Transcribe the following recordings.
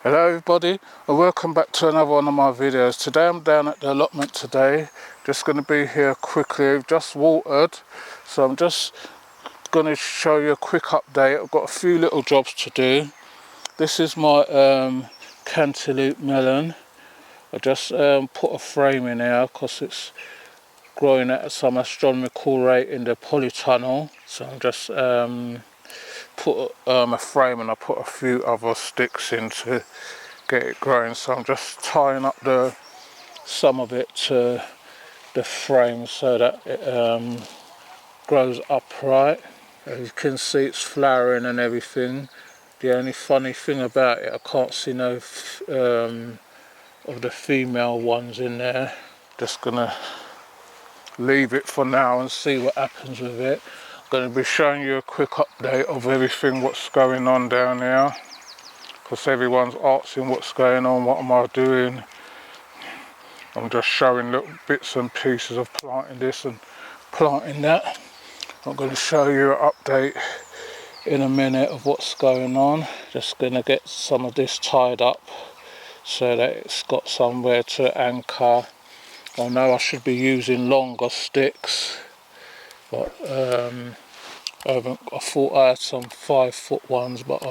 Hello everybody and welcome back to another one of my videos. Today I'm down at the allotment today. Just going to be here quickly. Just watered, so I'm just going to show you a quick update. I've got a few little jobs to do. This is my cantaloupe melon. I just put a frame in here because it's growing at some astronomical rate in the Polytunnel. So I'm just put a frame and I put a few other sticks in to get it growing. So I'm just tying up some of it to the frame so that it grows upright. As you can see, it's flowering and everything. The only funny thing about it, I can't see no of the female ones in there. Just gonna leave it for now and see what happens with it. I'm going to be showing you a quick update of everything what's going on down here, because everyone's asking what's going on, what am I doing. I'm just showing little bits and pieces of planting this and planting that. I'm going to show you an update in a minute of what's going on. Just going to get some of this tied up so that it's got somewhere to anchor. I know I should be using longer sticks, but I thought I had some 5-foot ones, but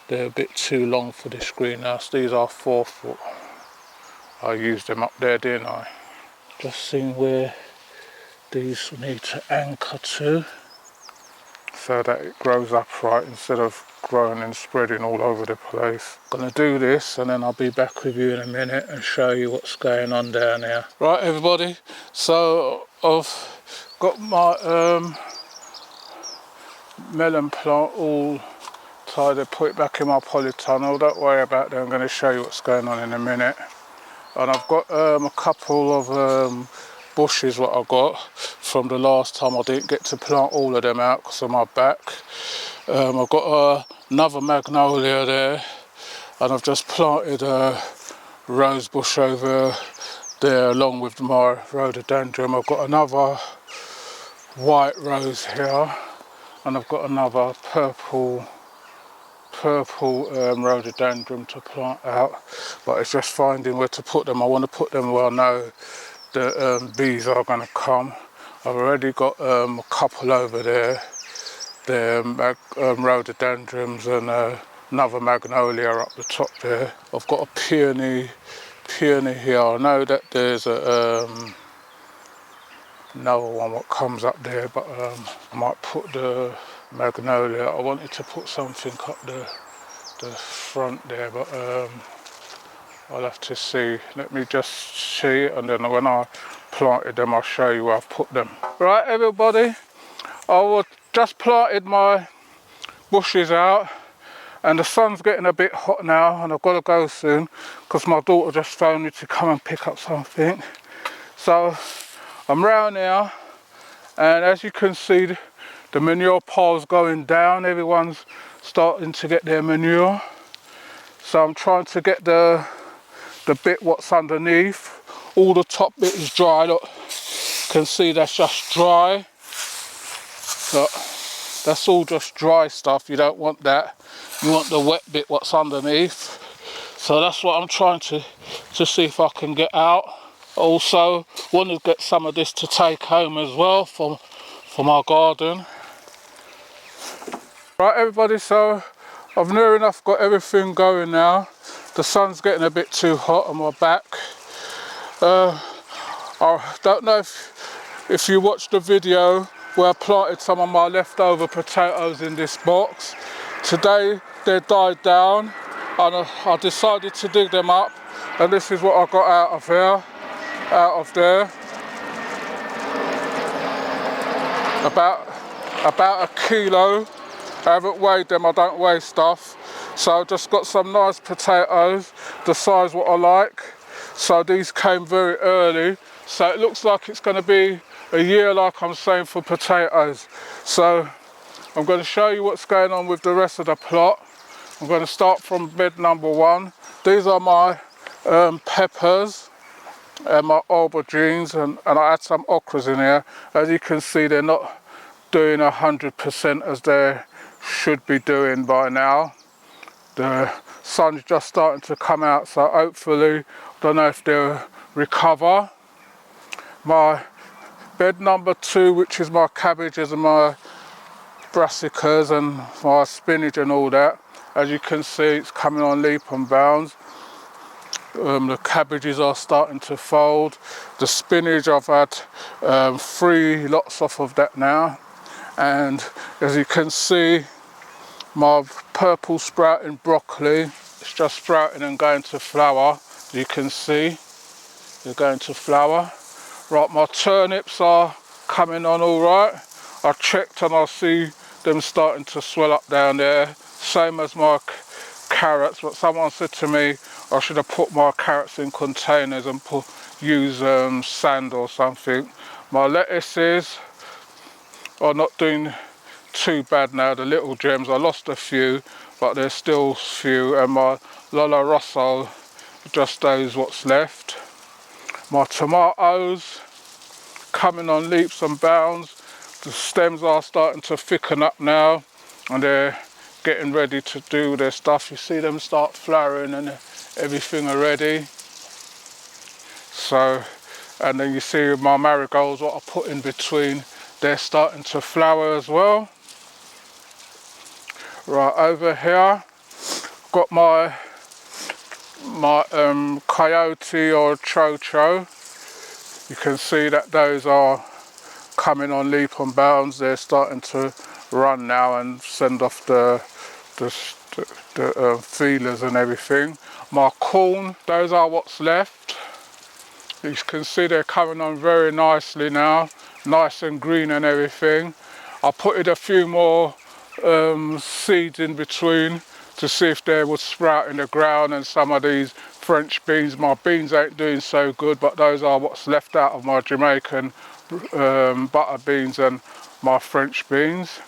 they're a bit too long for this greenhouse. These are 4-foot. I used them up there, didn't I? Just seeing where these need to anchor to so that it grows upright instead of growing and spreading all over the place. I'm gonna do this and then I'll be back with you in a minute and show you what's going on down here. Right everybody, so I've got my melon plant all tied up, put it back in my polytunnel. Don't worry about that, I'm going to show you what's going on in a minute. And I've got a couple of bushes what I got from the last time. I didn't get to plant all of them out because of my back. I've got another magnolia there, and I've just planted a rose bush over there along with my rhododendron. I've got another white rose here, and I've got another purple rhododendron to plant out, but it's just finding where to put them. I want to put them where I know the bees are going to come. I've already got a couple over there, the rhododendrons, and another magnolia up the top there. I've got a peony here. I know that there's another one that comes up there, but I might put the magnolia. I wanted to put something up the front there, but I'll have to see. Let me just see, and then when I planted them I'll show you where I've put them. Right everybody, I just planted my bushes out and the sun's getting a bit hot now and I've got to go soon because my daughter just phoned me to come and pick up something. So I'm round here, and as you can see, the manure pile's going down. Everyone's starting to get their manure. So I'm trying to get the bit what's underneath. All the top bit is dry. Look, you can see that's just dry. Look, that's all just dry stuff. You don't want that. You want the wet bit what's underneath. So that's what I'm trying to see if I can get out. Also want to get some of this to take home as well for my garden. Right everybody, so I've near enough got everything going now. The sun's getting a bit too hot on my back. I don't know if you watched the video where I planted some of my leftover potatoes in this box. Today they died down and I decided to dig them up, and this is what I got out of there. About a kilo. I haven't weighed them, I don't weigh stuff. So I just got some nice potatoes, the size what I like. So these came very early. So it looks like it's going to be a year, like I'm saying, for potatoes. So I'm going to show you what's going on with the rest of the plot. I'm going to start from bed number 1. These are my peppers and my aubergines, and I had some okras in here. As you can see, they're not doing 100% as they should be doing by now. sun's just starting to come out, so hopefully, don't know if they'll recover. My bed number 2, which is my cabbages and my brassicas and my spinach and all that, as you can see, it's coming on leap and bounds. The cabbages are starting to fold. The spinach, I've had 3 lots off of that now, and as you can see, my purple sprouting broccoli, it's just sprouting and going to flower. As you can see, they're going to flower. Right, my turnips are coming on all right. I checked and I see them starting to swell up down there, same as my carrots, but someone said to me I should have put my carrots in containers and use sand or something. My lettuces are not doing too bad now, the little gems. I lost a few, but there's still few, and my Lolo Rosso, just those what's left. My tomatoes coming on leaps and bounds. The stems are starting to thicken up now, and they're getting ready to do their stuff. You see them start flowering and everything already. So, and then you see my marigolds, what I put in between, they're starting to flower as well. Right, over here, got my coyote or chocho. You can see that those are coming on leap and bounds. They're starting to run now and send off the feelers and everything. My corn, those are what's left. You can see they're coming on very nicely now, nice and green and everything. I put in a few more seeds in between to see if they would sprout in the ground, and some of these French beans. My beans ain't doing so good, but those are what's left out of my Jamaican butter beans and my French beans.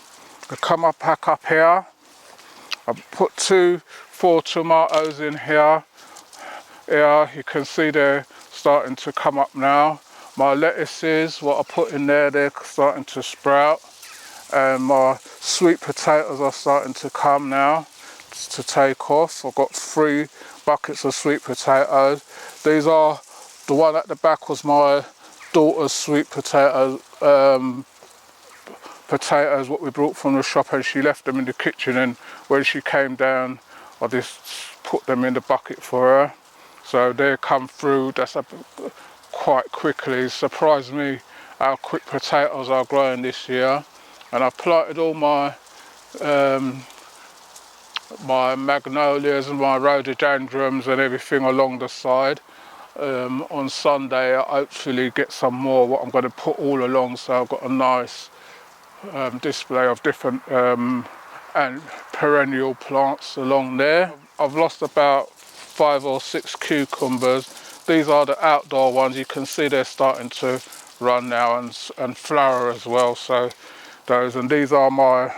I come up back up here. I put 4 tomatoes in here. Here you can see they're starting to come up now. My lettuces, what I put in there, they're starting to sprout. And my sweet potatoes are starting to come now to take off. I've got 3 buckets of sweet potatoes. These are, the one at the back was my daughter's sweet potatoes what we brought from the shop, and she left them in the kitchen, and when she came down I just put them in the bucket for her. So they come through, that's quite quickly. It surprised me how quick potatoes are growing this year. And I planted all my my magnolias and my rhododendrons and everything along the side. On Sunday I hopefully get some more, what I'm going to put all along, so I've got a nice display of different and perennial plants along there. I've lost about 5 or 6 cucumbers. These are the outdoor ones. You can see they're starting to run now and flower as well. So those, and these are my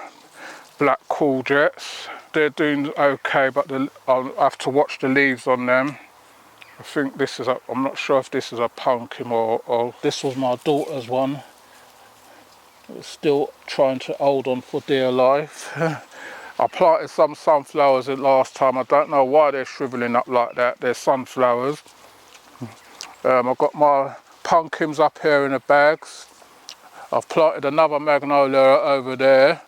black courgettes. They're doing okay, but I'll have to watch the leaves on them. I think this is I'm not sure if this is a pumpkin or this was my daughter's one. Still trying to hold on for dear life. I planted some sunflowers in last time. I don't know why they're shriveling up like that. They're sunflowers. I've got my pumpkins up here in the bags. I've planted another magnolia over there,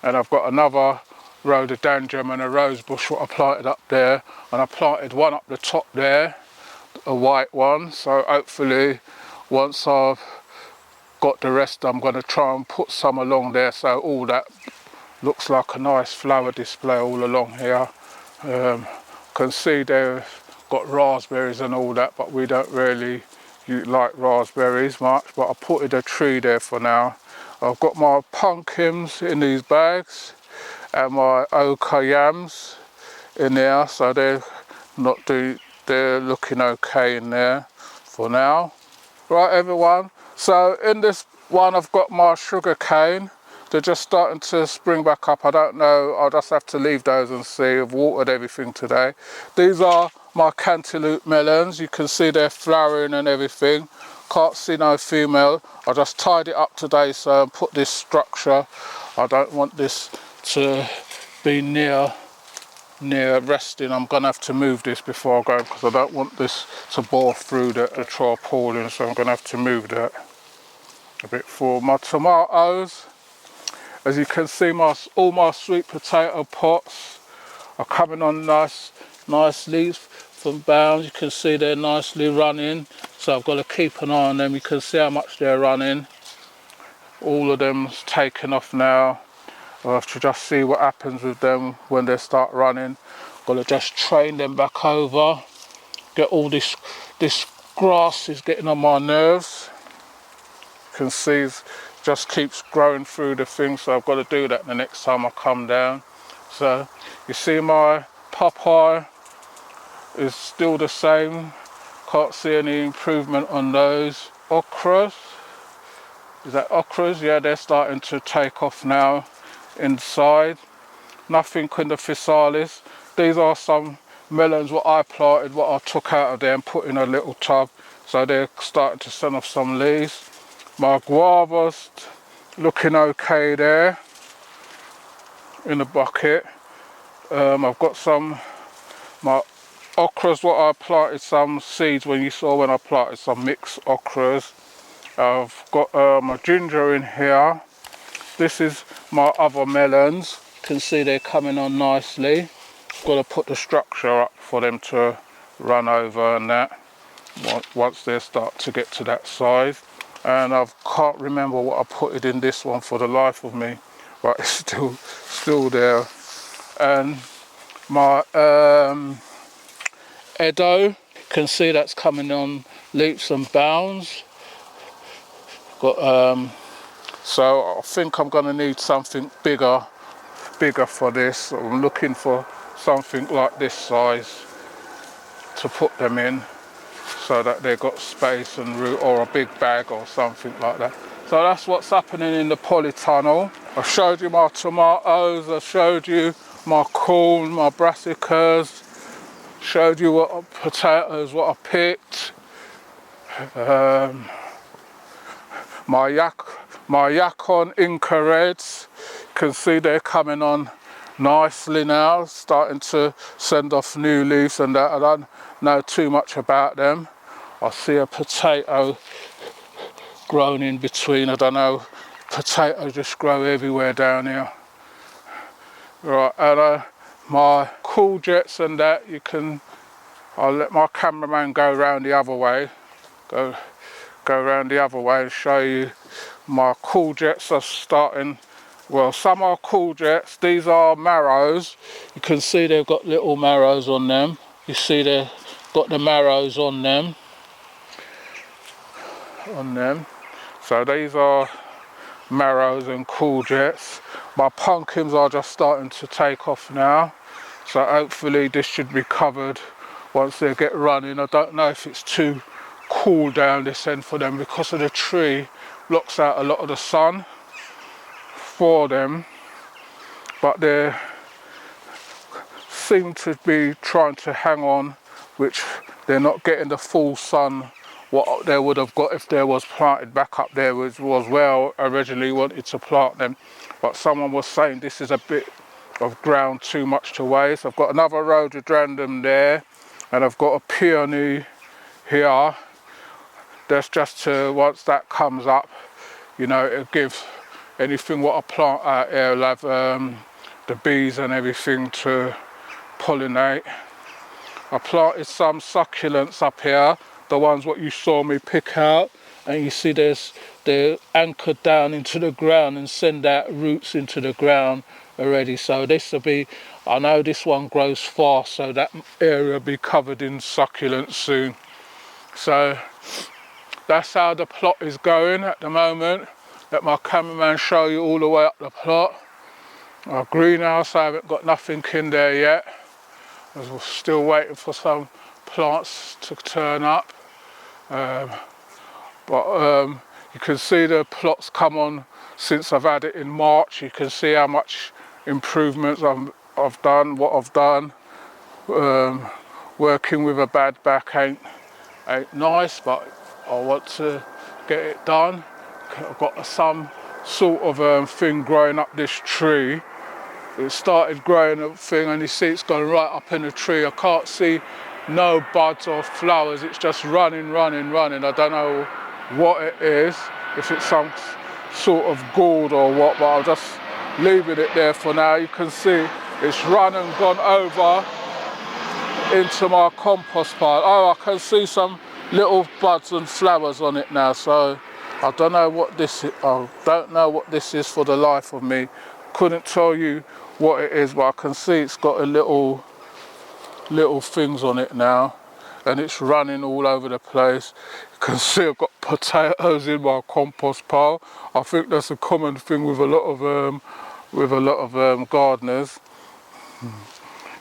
and I've got another rhododendron and a rose bush what I planted up there, and I planted one up the top there, a white one. So hopefully once I've got the rest, I'm going to try and put some along there, so all that looks like a nice flower display all along here. Can see they've got raspberries and all that, but we don't really like raspberries much, but I put in a tree there for now. I've got my pumpkins in these bags and my ochre yams in there, so they're looking okay in there for now. Right everyone, so in this one I've got my sugar cane. They're just starting to spring back up. I don't know, I'll just have to leave those and see. I've watered everything today. These are my cantaloupe melons. You can see they're flowering and everything. Can't see no female. I just tied it up today, so I put this structure. I don't want this to be near near resting. I'm gonna have to move this before I go because I don't want this to bore through the tarpaulin, so I'm gonna have to move that a bit forward. My tomatoes, as you can see, all my sweet potato pots are coming on nicely from bounds. You can see they're nicely running, so I've got to keep an eye on them. You can see how much they're running. All of them's taken off now. I'll have to just see what happens with them when they start running. Got to just train them back over. Get all this grass is getting on my nerves. You can see it just keeps growing through the thing, so I've got to do that the next time I come down. So you see my Popeye is still the same. Can't see any improvement on those. Okras, is that okras? Yeah, they're starting to take off now inside. Nothing in the physalis. These are some melons what I planted, what I took out of there and put in a little tub. So they're starting to send off some leaves. My guavas looking okay there in the bucket. I've got my okras what I planted, some seeds when I planted some mixed okras. I've got my ginger in here. This is my other melons. You can see they're coming on nicely. Got to put the structure up for them to run over and that once they start to get to that size. And I can't remember what I put it in this one for the life of me, but it's still there. And my Edo, you can see that's coming on leaps and bounds. Got so I think I'm going to need something bigger for this. I'm looking for something like this size to put them in, so that they've got space and root, or a big bag or something like that. So that's what's happening in the polytunnel. I showed you my tomatoes, I showed you my corn, my brassicas, showed you what potatoes, what I picked. My Yacon Inca Reds, you can see they're coming on nicely now, starting to send off new leaves and that. I don't know too much about them. I see a potato grown in between. I don't know, potatoes just grow everywhere down here. Right, and my courgettes and that, I'll let my cameraman go around the other way. Go around the other way and show you my courgettes are starting. Well, some are courgettes, these are marrows. You can see they've got little marrows on them. You see they've got the marrows on them. So these are marrows and courgettes. My pumpkins are just starting to take off now. So hopefully this should be covered once they get running. I don't know if it's too cool down this end for them because of the tree blocks out a lot of the sun for them, but they seem to be trying to hang on, which they're not getting the full sun what they would have got if they was planted back up there, which was where I originally wanted to plant them. But someone was saying this is a bit of ground too much to waste. I've got another rhododendron there, and I've got a peony here. That's just to, once that comes up, you know, it'll give anything what I plant out here, it'll have the bees and everything to pollinate. I planted some succulents up here, the ones what you saw me pick out, and you see they're anchored down into the ground and send out roots into the ground already. So this will be, I know this one grows fast, so that area will be covered in succulents soon. So that's how the plot is going at the moment. Let my cameraman show you all the way up the plot. Our greenhouse, I haven't got nothing in there yet. We're still waiting for some plants to turn up. You can see the plots come on since I've had it in March. You can see how much improvements I've done, what I've done. Working with a bad back ain't nice, but I want to get it done. I've got some sort of thing growing up this tree it started growing a thing, and you see it's gone right up in the tree. I can't see no buds or flowers, it's just running. I don't know what it is, if it's some sort of gourd or what, but I'll just leaving it there for now. You can see it's run and gone over into my compost pile. Oh, I can see some little buds and flowers on it now, so I don't know what this is. I don't know what this is for the life of me. Couldn't tell you what it is, but I can see it's got a little things on it now, and it's running all over the place. You can see I've got potatoes in my compost pile. I think that's a common thing with a lot of gardeners.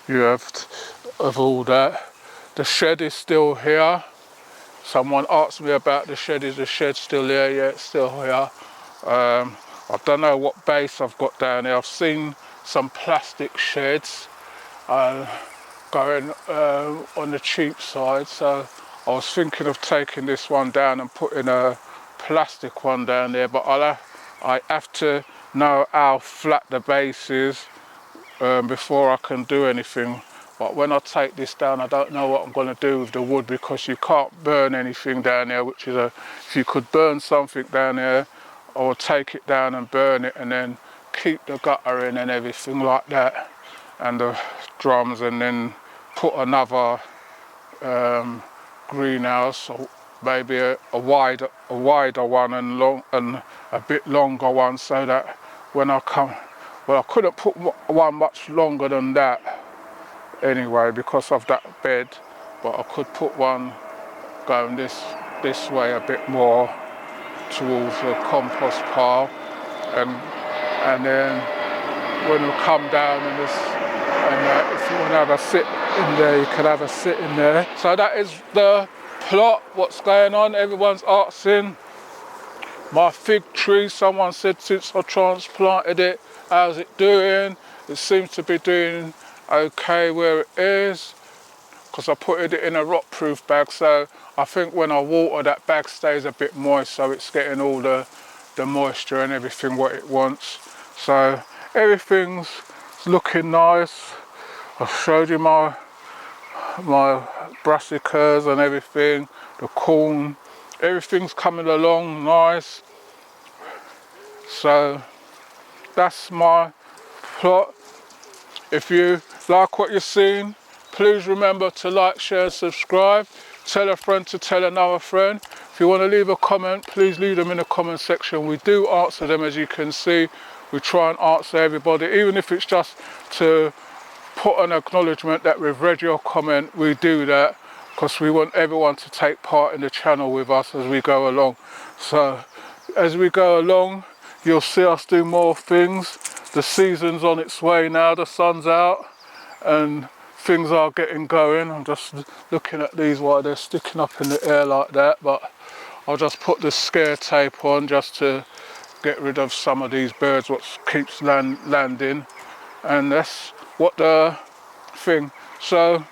You have of all that. The shed is still here. Someone asked me about the shed. Is the shed still here? Yeah, it's still here. I don't know what base I've got down there. I've seen some plastic sheds going on the cheap side, so I was thinking of taking this one down and putting a plastic one down there, but I have to know how flat the base is before I can do anything. But when I take this down, I don't know what I'm going to do with the wood, because you can't burn anything down there, which is if you could burn something down there, I would take it down and burn it, and then keep the gutter in and everything like that, and the drums, and then put another greenhouse, or maybe a wider one and a bit longer one, so that when I come, well, I couldn't put one much longer than that anyway because of that bed, but I could put one going this way a bit more towards the compost pile, and then when we come down and if you want to have a sit in there, you can have a sit in there. So that is the plot, what's going on. Everyone's asking my fig tree. Someone said since I transplanted it, how's it doing? It seems to be doing okay where it is, because I put it in a rot-proof bag, so I think when I water, that bag stays a bit moist, so it's getting all the moisture and everything what it wants. So everything's looking nice. I showed you my brassicas and everything, the corn, everything's coming along nice. So that's my plot. If you like what you've seen, please remember to like, share, subscribe. Tell a friend to tell another friend. If you want to leave a comment, please leave them in the comment section. We do answer them, as you can see. We try and answer everybody, even if it's just to put an acknowledgement that we've read your comment. We do that because we want everyone to take part in the channel with us as we go along. So as we go along, you'll see us do more things. The season's on its way now, the sun's out and things are getting going. I'm just looking at these while they're sticking up in the air like that, but I'll just put the scare tape on just to get rid of some of these birds what keeps landing, and that's what the thing. So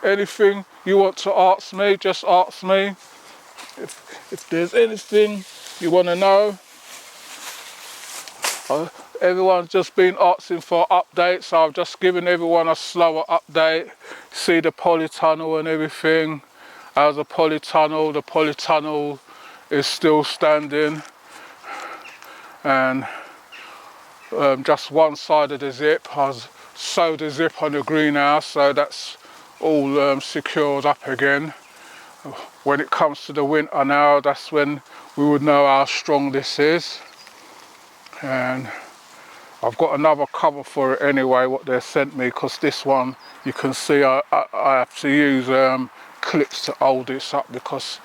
anything you want to ask me, just ask me. If there's anything you want to know, everyone's just been asking for updates, so I've just given everyone a slower update. See the polytunnel and everything. How's the polytunnel? The polytunnel is still standing, and just one side of the zip, I sewed the zip on the greenhouse, so that's all secured up again. When it comes to the winter now, that's when we would know how strong this is. And I've got another cover for it anyway, what they sent me, because this one, you can see I have to use clips to hold this up, because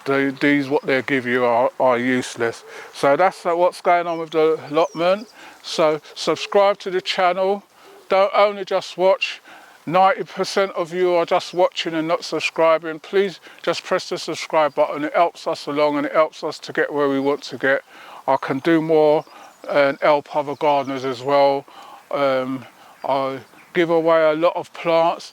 these what they give you are useless. So that's what's going on with the allotment. So subscribe to the channel. Don't only just watch. 90% of you are just watching and not subscribing. Please just press the subscribe button. It helps us along and it helps us to get where we want to get. I can do more and help other gardeners as well. I give away a lot of plants.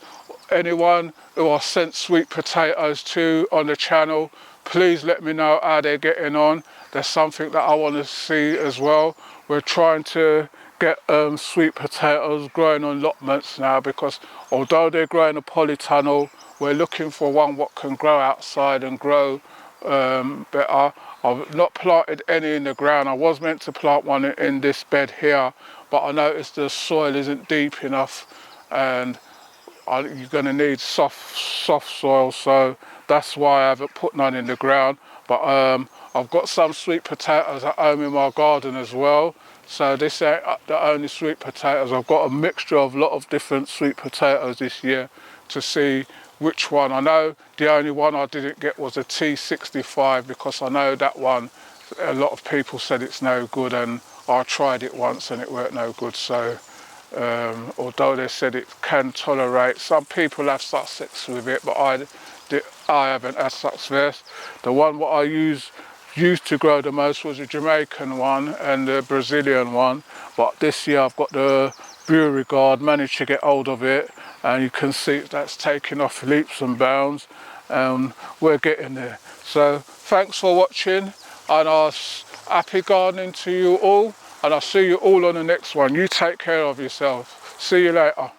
Anyone who I sent sweet potatoes to on the channel, please let me know how they're getting on. There's something that I want to see as well. We're trying to get sweet potatoes growing on allotments now, because although they're growing a polytunnel, we're looking for one what can grow outside and grow better. I've not planted any in the ground. I was meant to plant one in this bed here, but I noticed the soil isn't deep enough, and you're going to need soft soil, so that's why I haven't put none in the ground. But I've got some sweet potatoes at home in my garden as well, so this ain't the only sweet potatoes. I've got a mixture of a lot of different sweet potatoes this year to see which one. I know the only one I didn't get was a T65, because I know that one, a lot of people said it's no good, and I tried it once and it weren't no good. So although they said it can tolerate, some people have success with it, but I haven't had success. The one what I used to grow the most was the Jamaican one and the Brazilian one, but this year I've got the Beauregard, managed to get hold of it, and you can see that's taking off leaps and bounds, and we're getting there. So thanks for watching, and happy gardening to you all, and I'll see you all on the next one. You take care of yourself. See you later.